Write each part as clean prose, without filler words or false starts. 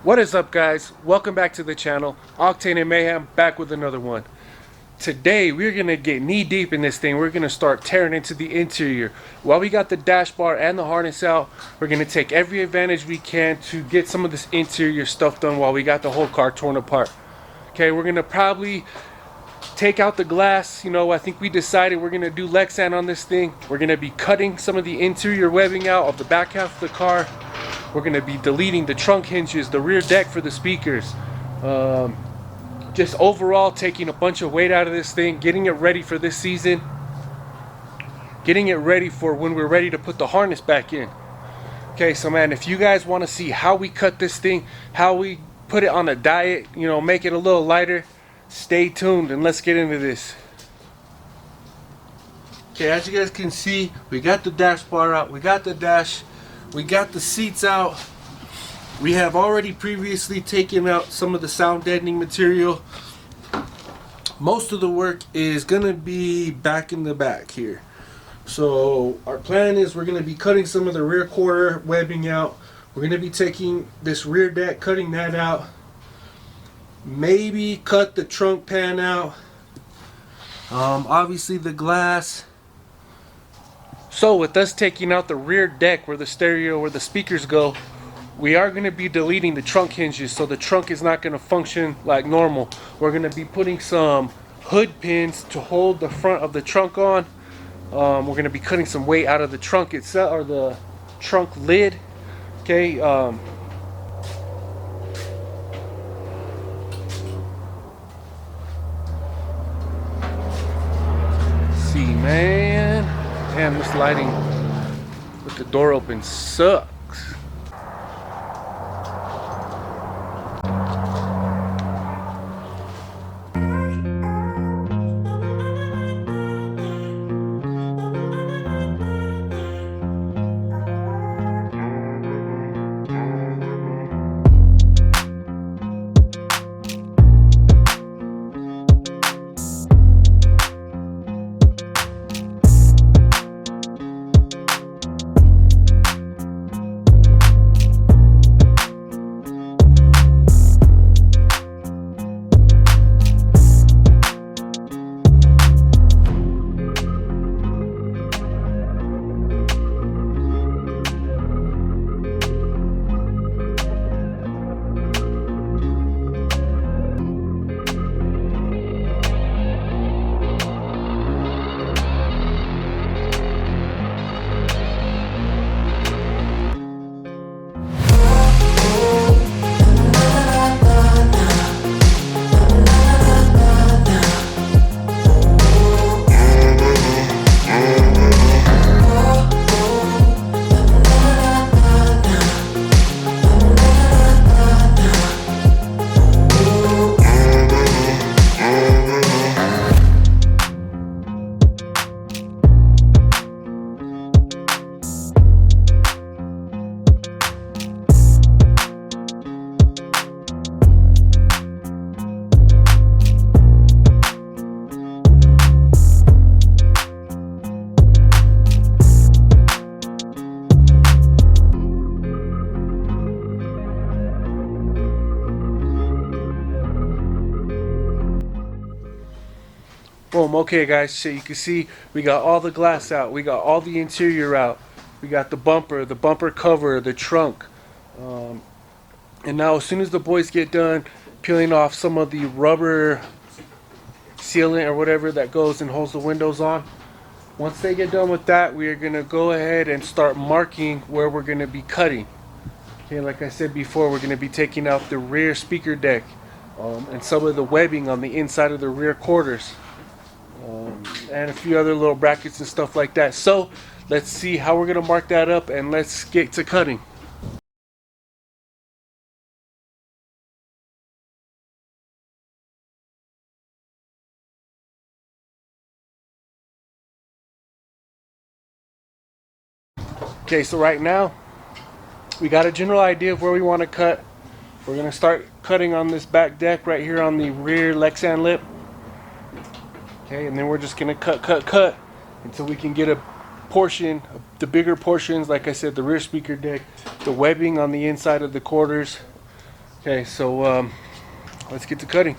What is up, guys? Welcome back to the channel. Octane and Mayhem back with another one. Today we're gonna get knee deep in this thing. We're gonna start tearing into the interior. While we got the dash bar and the harness out, we're gonna take every advantage we can to get some of this interior stuff done while we got the whole car torn apart. Okay, we're gonna probably take out the glass. I think we decided we're gonna do Lexan on this thing. We're gonna be cutting some of the interior webbing out of the back half of the car. We're going to be deleting the trunk hinges, the rear deck for the speakers. Just overall taking a bunch of weight out of this thing, getting it ready for this season. Getting it ready for when we're ready to put the harness back in. Okay, so man, if you guys want to see how we cut this thing, how we put it on a diet, make it a little lighter, stay tuned and let's get into this. Okay, as you guys can see, we got the dash bar out, we got the dash. We got the seats out. We have already previously taken out some of the sound deadening material. Most of the work is going to be back in the back here. So our plan is we're going to be cutting some of the rear quarter webbing out. We're going to be taking this rear deck, cutting that out. Maybe cut the trunk pan out. Obviously the glass. So with us taking out the rear deck where the stereo, where the speakers go, we are going to be deleting the trunk hinges, so the trunk is not going to function like normal. We're going to be putting some hood pins to hold the front of the trunk on. We're going to be cutting some weight out of the trunk itself, or the trunk lid. Okay. See, man. Damn, this lighting with the door open sucks. Boom. Okay, guys, so you can see we got all the glass out, we got all the interior out, we got the bumper cover, the trunk, and now as soon as the boys get done peeling off some of the rubber sealant or whatever that goes and holds the windows on, once they get done with that, we are going to go ahead and start marking where we're going to be cutting. Okay, like I said before, we're going to be taking out the rear speaker deck and some of the webbing on the inside of the rear quarters. And a few other little brackets and stuff like that. So let's see how we're gonna mark that up, and let's get to cutting. Okay, so right now we got a general idea of where we want to cut. We're gonna start cutting on this back deck right here on the rear Lexan lip. Okay, and then we're just gonna cut until we can get a portion, the bigger portions, like I said, the rear speaker deck, the webbing on the inside of the quarters, Okay, so let's get to cutting.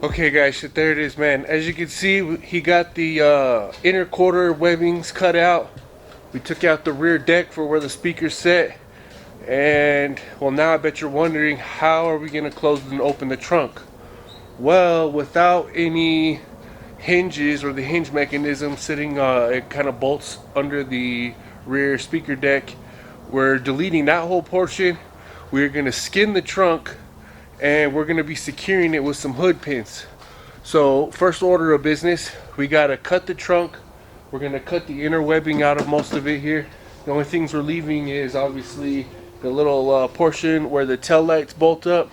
Okay guys, so there it is, man. As you can see, he got the inner quarter webbings cut out. We took out the rear deck for where the speakers sit. And well, now I bet you're wondering, how are we gonna close and open the trunk? Well, without any hinges or the hinge mechanism sitting, it kind of bolts under the rear speaker deck. We're deleting that whole portion. We're gonna skin the trunk, and we're gonna be securing it with some hood pins. So first order of business, we gotta cut the trunk. We're gonna cut the inner webbing out of most of it here. The only things we're leaving is obviously the little portion where the tail lights bolt up,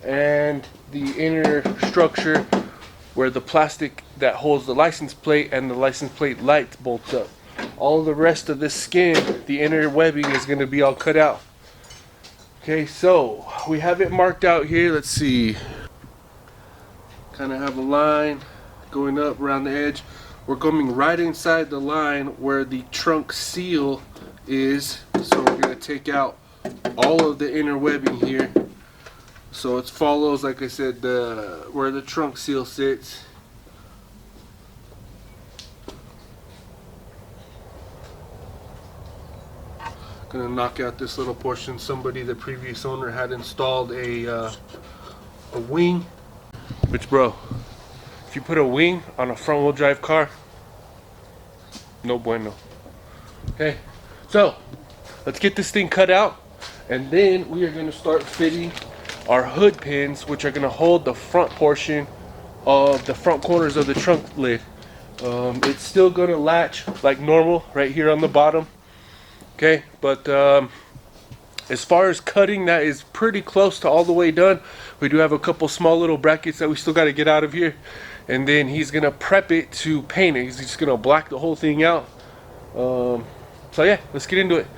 and the inner structure where the plastic that holds the license plate and the license plate lights bolts up. All the rest of this skin, the inner webbing, is gonna be all cut out. Okay, so we have it marked out here. Let's see. Kind of have a line going up around the edge. We're coming right inside the line where the trunk seal is. So we're going to take out all of the inner webbing here. So it follows, like I said, where the trunk seal sits. Gonna knock out this little portion. Somebody, the previous owner, had installed a wing, which, bro, if you put a wing on a front wheel drive car, no bueno. Okay, so let's get this thing cut out, and then we are gonna start fitting our hood pins, which are gonna hold the front portion of the front corners of the trunk lid. It's still gonna latch like normal right here on the bottom. Okay, but as far as cutting, that is pretty close to all the way done. We do have a couple small little brackets that we still got to get out of here, and then he's gonna prep it to paint it. He's just gonna black the whole thing out. So yeah, let's get into it.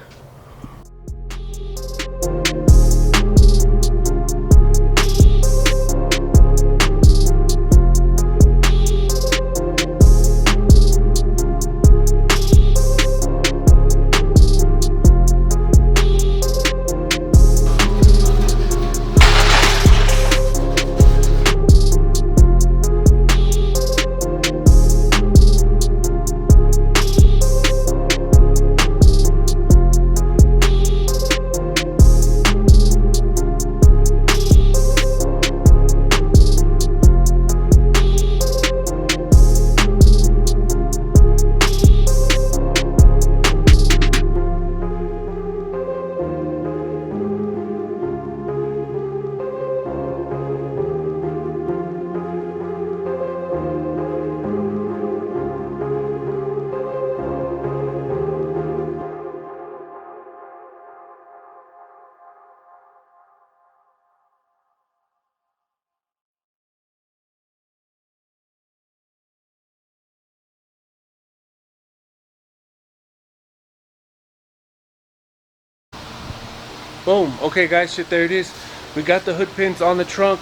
Boom. Okay guys, shit, there it is. We got the hood pins on the trunk.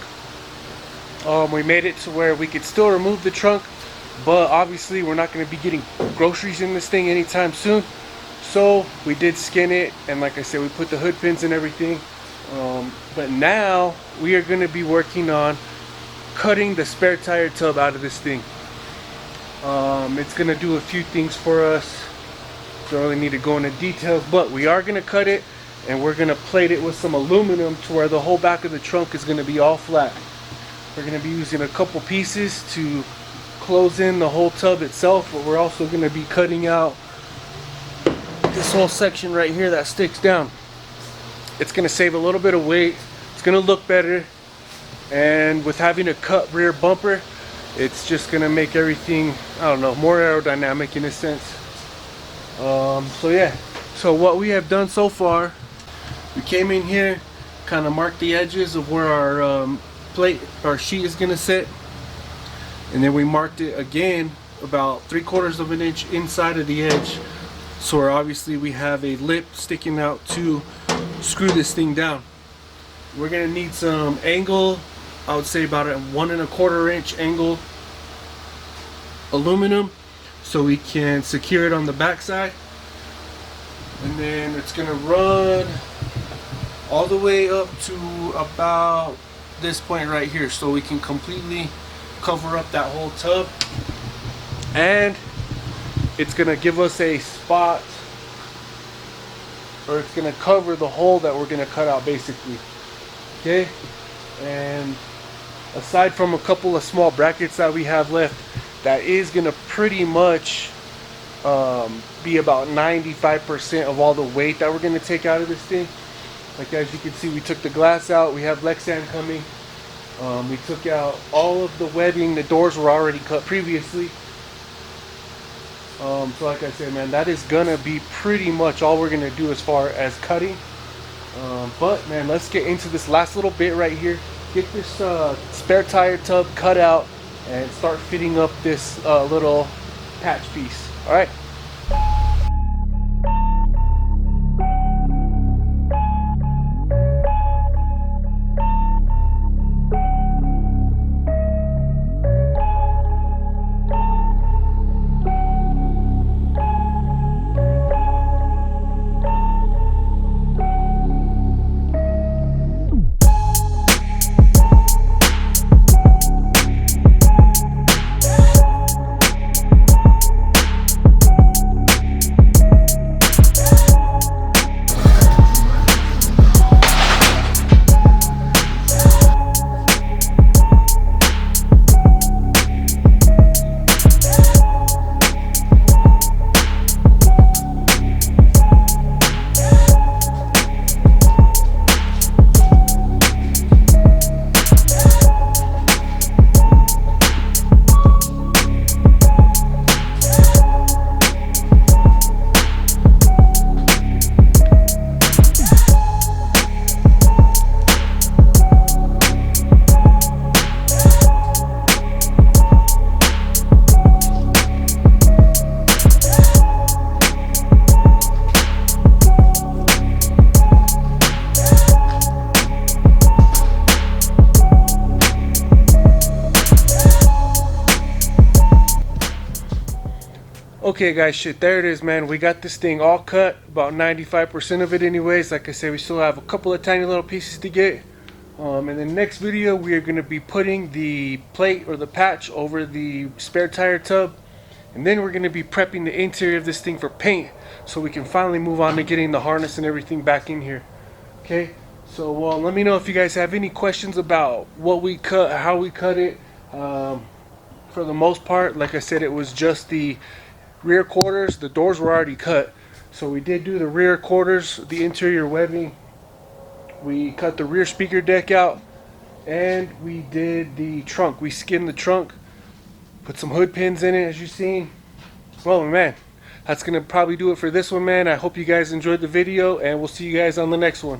We made it to where we could still remove the trunk, but obviously we're not going to be getting groceries in this thing anytime soon. So we did skin it, and like I said, we put the hood pins and everything. But now we are going to be working on cutting the spare tire tub out of this thing. It's going to do a few things for us. Don't really need to go into details, but we are going to cut it, and we're going to plate it with some aluminum to where the whole back of the trunk is going to be all flat. We're going to be using a couple pieces to close in the whole tub itself, but we're also going to be cutting out this whole section right here that sticks down. It's going to save a little bit of weight. It's going to look better, and with having a cut rear bumper, it's just going to make everything, I don't know, more aerodynamic in a sense. So yeah, so what we have done so far, we came in here, kind of marked the edges of where our plate, our sheet is going to sit, and then we marked it again about 3/4 of an inch inside of the edge, so obviously we have a lip sticking out to screw this thing down. We're going to need some angle, I would say about a 1 1/4 inch angle aluminum, so we can secure it on the back side. And then it's going to run all the way up to about this point right here, so we can completely cover up that whole tub, and it's going to give us a spot, or it's going to cover the hole that we're going to cut out basically. Okay, and aside from a couple of small brackets that we have left, that is going to pretty much be about 95% of all the weight that we're going to take out of this thing. Like as you can see, we took the glass out, we have Lexan coming, we took out all of the webbing, the doors were already cut previously. So like I said, man, that is gonna be pretty much all we're gonna do as far as cutting. But man, let's get into this last little bit right here, get this spare tire tub cut out, and start fitting up this little patch piece. All right. Okay guys, shit, there it is, man. We got this thing all cut, about 95% of it anyways. Like I said, we still have a couple of tiny little pieces to get. In the next video, we are going to be putting the plate or the patch over the spare tire tub, and then we're going to be prepping the interior of this thing for paint, so we can finally move on to getting the harness and everything back in here. Okay, so let me know if you guys have any questions about what we cut, how we cut it. For the most part, like I said, it was just the rear quarters. The doors were already cut, so we did do the rear quarters, the interior webbing. We cut the rear speaker deck out, and we did the trunk. We skinned the trunk, put some hood pins in it, as you've seen. Well, man, that's gonna probably do it for this one, man. I hope you guys enjoyed the video, and we'll see you guys on the next one.